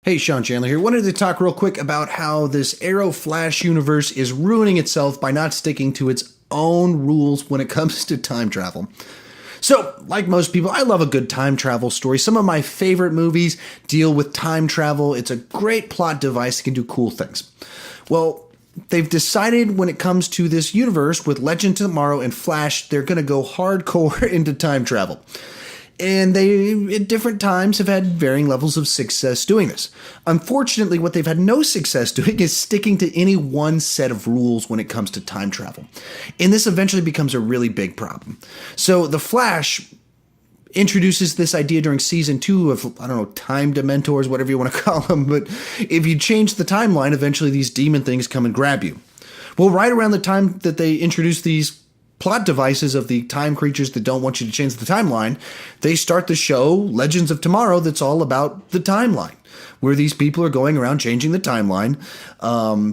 Hey, Sean Chandler here. Wanted to talk real quick about how this Arrow Flash universe is ruining itself by not sticking to its own rules when it comes to time travel. So, like most people, I love a good time travel story. Some of my favorite movies deal with time travel. It's a great plot device that can do cool things. Well, they've decided when it comes to this universe with Legend of Tomorrow and Flash, they're going to go hardcore into time travel. And they, at different times, have had varying levels of success doing this. Unfortunately, what they've had no success doing is sticking to any one set of rules when it comes to time travel. And this eventually becomes a really big problem. So The Flash introduces this idea during season 2 of, time dementors, whatever you want to call them. But if you change the timeline, eventually these demon things come and grab you. Well, right around the time that they introduced these plot devices of the time creatures that don't want you to change the timeline, they start the show Legends of Tomorrow that's all about the timeline, where these people are going around changing the timeline,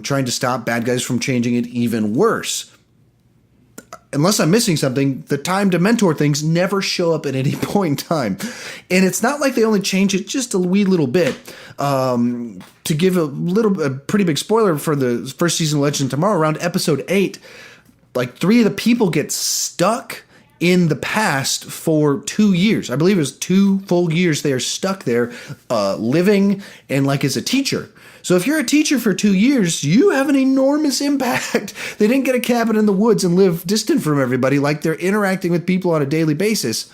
trying to stop bad guys from changing it even worse. Unless I'm missing something, the time dementor things never show up at any point in time. And it's not like they only change it just a wee little bit. To give a pretty big spoiler for the first season of Legends of Tomorrow, around episode 8, like 3 of the people get stuck in the past for 2 years. I believe it was 2 full years they are stuck there, living and like as a teacher. So if you're a teacher for 2 years, you have an enormous impact. They didn't get a cabin in the woods and live distant from everybody. Like, they're interacting with people on a daily basis.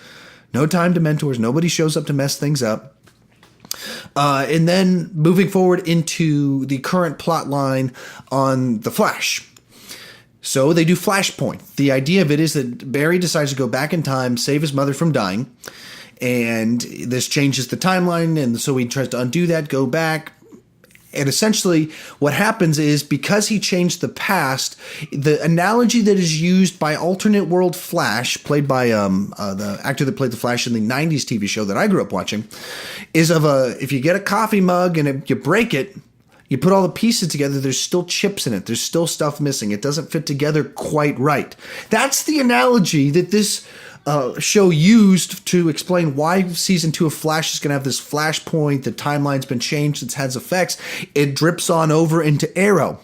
No time dementors. Nobody shows up to mess things up. And then moving forward into the current plot line on The Flash. So they do Flashpoint. The idea of it is that Barry decides to go back in time, save his mother from dying, and this changes the timeline, and so he tries to undo that, go back. And essentially what happens is, because he changed the past, the analogy that is used by alternate world Flash, played by the actor that played the Flash in the 90s TV show that I grew up watching, is of if you get a coffee mug and you break it, you put all the pieces together, there's still chips in it. There's still stuff missing. It doesn't fit together quite right. That's the analogy that this show used to explain why season 2 of Flash is going to have this flashpoint. The timeline's been changed. It has effects. It drips on over into Arrow.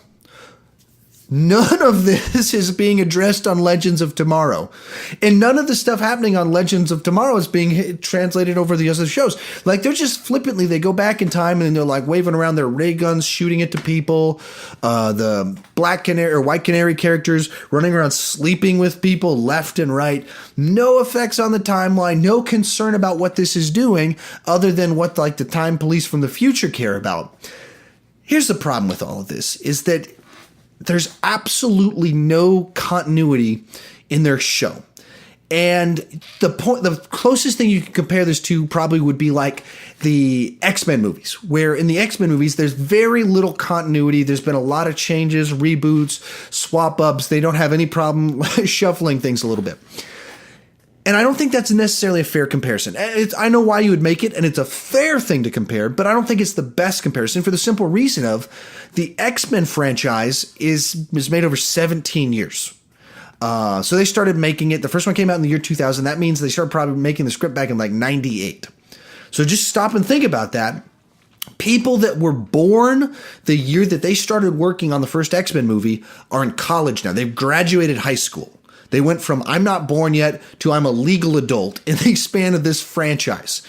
None of this is being addressed on Legends of Tomorrow. And none of the stuff happening on Legends of Tomorrow is being translated over the other shows. Like, they're just flippantly, they go back in time and they're like waving around their ray guns, shooting it to people. The Black Canary or White Canary characters running around sleeping with people left and right. No effects on the timeline, no concern about what this is doing other than what the time police from the future care about. Here's the problem with all of this, is that there's absolutely no continuity in their show. And the closest thing you can compare this to probably would be like the X-Men movies, where in the X-Men movies, there's very little continuity. There's been a lot of changes, reboots, swap-ups. They don't have any problem shuffling things a little bit. And I don't think that's necessarily a fair comparison. I know why you would make it, and it's a fair thing to compare, but I don't think it's the best comparison for the simple reason of the X-Men franchise is made over 17 years. So they started making it. The first one came out in the year 2000. That means they started probably making the script back in 98. So just stop and think about that. People that were born the year that they started working on the first X-Men movie are in college now. They've graduated high school. They went from I'm not born yet to I'm a legal adult in the span of this franchise.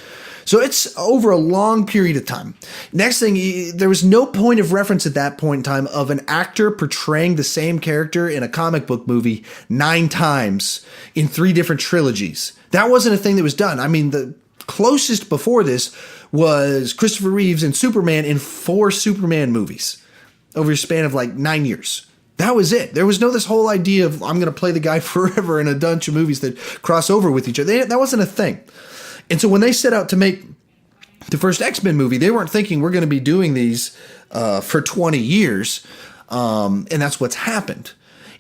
So it's over a long period of time. Next thing, there was no point of reference at that point in time of an actor portraying the same character in a comic book movie 9 times in 3 different trilogies. That wasn't a thing that was done. I mean, the closest before this was Christopher Reeves in Superman in 4 Superman movies over a span of 9 years. That was it. There was no this whole idea of I'm going to play the guy forever in a bunch of movies that cross over with each other. That wasn't a thing. And so when they set out to make the first X-Men movie, they weren't thinking we're going to be doing these for 20 years. And that's what's happened.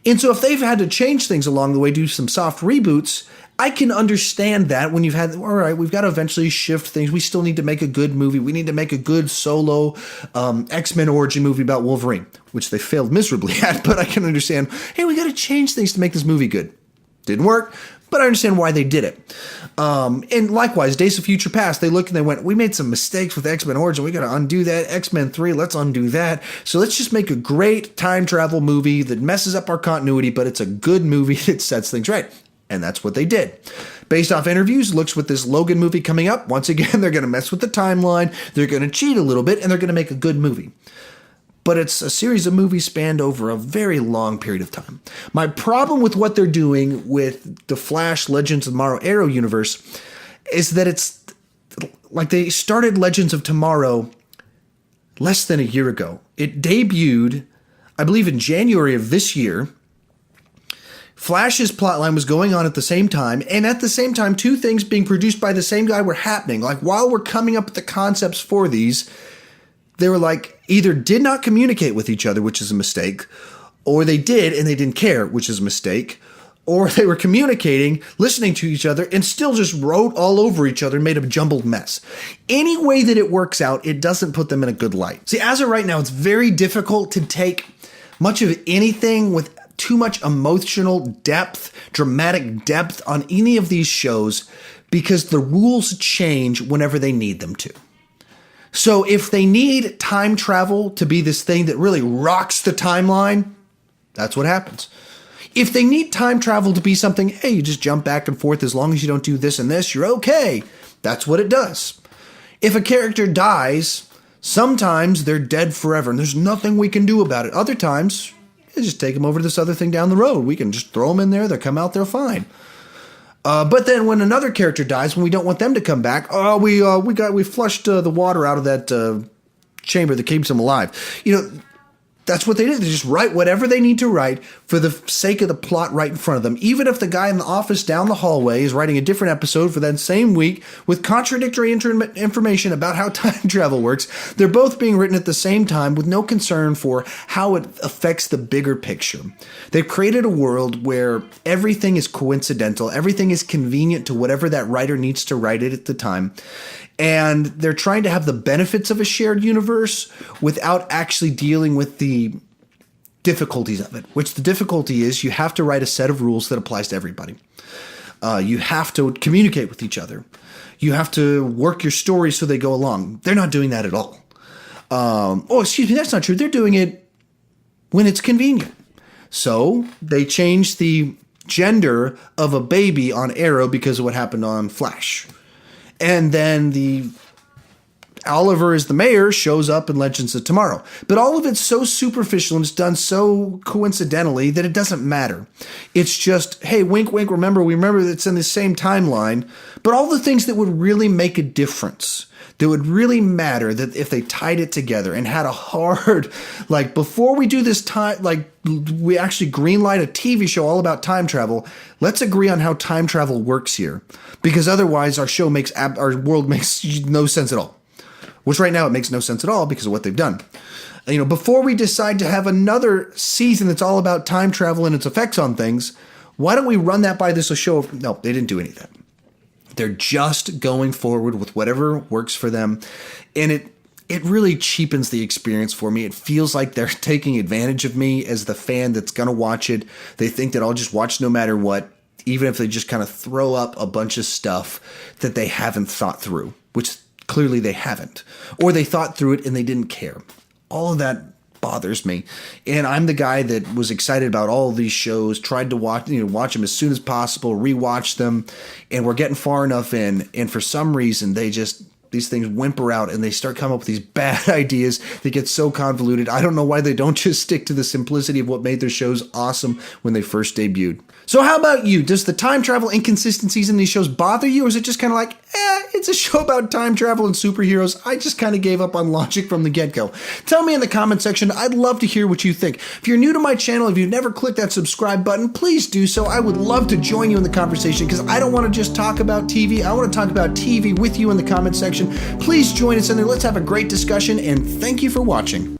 And so if they've had to change things along the way, do some soft reboots, I can understand that when you've had, all right, we've got to eventually shift things. We still need to make a good movie. We need to make a good solo X-Men origin movie about Wolverine, which they failed miserably at, but I can understand, hey, we got to change things to make this movie good. Didn't work. but I understand why they did it. And likewise, Days of Future Past, they looked and they went, we made some mistakes with X-Men Origin. We got to undo that. X-Men 3, let's undo that. So let's just make a great time travel movie that messes up our continuity, but it's a good movie that sets things right. And that's what they did. Based off interviews, looks with this Logan movie coming up. Once again, they're going to mess with the timeline. They're going to cheat a little bit, and they're going to make a good movie. But it's a series of movies spanned over a very long period of time. My problem with what they're doing with the Flash Legends of Tomorrow Arrow universe is that it's like they started Legends of Tomorrow less than a year ago. It debuted, I believe, in January of this year. Flash's plotline was going on at the same time, and at the same time, two things being produced by the same guy were happening. Like, while we're coming up with the concepts for these, they were like, either did not communicate with each other, which is a mistake, or they did and they didn't care, which is a mistake, or they were communicating, listening to each other, and still just wrote all over each other and made a jumbled mess. Any way that it works out, it doesn't put them in a good light. See, as of right now, it's very difficult to take much of anything with too much emotional depth, dramatic depth on any of these shows because the rules change whenever they need them to. So if they need time travel to be this thing that really rocks the timeline, that's what happens. If they need time travel to be something, hey, you just jump back and forth as long as you don't do this and this, you're okay. That's what it does. If a character dies, sometimes they're dead forever and there's nothing we can do about it. Other times, you just take them over to this other thing down the road. We can just throw them in there. They'll come out there fine. But then when another character dies, when we don't want them to come back, we flushed the water out of that chamber that keeps them alive. You know, that's what they did. They just write whatever they need to write for the sake of the plot right in front of them. Even if the guy in the office down the hallway is writing a different episode for that same week with contradictory information about how time travel works, they're both being written at the same time with no concern for how it affects the bigger picture. They've created a world where everything is coincidental, everything is convenient to whatever that writer needs to write it at the time. And they're trying to have the benefits of a shared universe without actually dealing with the difficulties of it, which the difficulty is you have to write a set of rules that applies to everybody. You have to communicate with each other. You have to work your stories so they go along. They're not doing that at all. Excuse me, that's not true. They're doing it when it's convenient. So they changed the gender of a baby on Arrow because of what happened on Flash. And then the Oliver as the mayor shows up in Legends of Tomorrow. But all of it's so superficial and it's done so coincidentally that it doesn't matter. It's just, hey, wink, wink, we remember that it's in the same timeline. But all the things that would really make a difference, that would really matter, that if they tied it together and had a hard, like, before we do this time, like, we actually greenlight a TV show all about time travel, let's agree on how time travel works here. Because otherwise our world makes no sense at all. Which right now it makes no sense at all because of what they've done. You know, before we decide to have another season that's all about time travel and its effects on things, why don't we run that by this show? No, they didn't do any of that. They're just going forward with whatever works for them. And it really cheapens the experience for me. It feels like they're taking advantage of me as the fan that's going to watch it. They think that I'll just watch no matter what, even if they just kind of throw up a bunch of stuff that they haven't thought through, which clearly they haven't. Or they thought through it and they didn't care. All of that bothers me. And I'm the guy that was excited about all of these shows, tried to watch them as soon as possible, rewatch them, and we're getting far enough in, and for some reason these things whimper out and they start coming up with these bad ideas that get so convoluted. I don't know why they don't just stick to the simplicity of what made their shows awesome when they first debuted. So how about you? Does the time travel inconsistencies in these shows bother you, or is it just kind of like, it's a show about time travel and superheroes? I just kind of gave up on logic from the get-go. Tell me in the comment section. I'd love to hear what you think. If you're new to my channel, if you've never clicked that subscribe button, please do so. I would love to join you in the conversation because I don't want to just talk about TV. I want to talk about TV with you in the comment section. Please join us in there. Let's have a great discussion, and thank you for watching.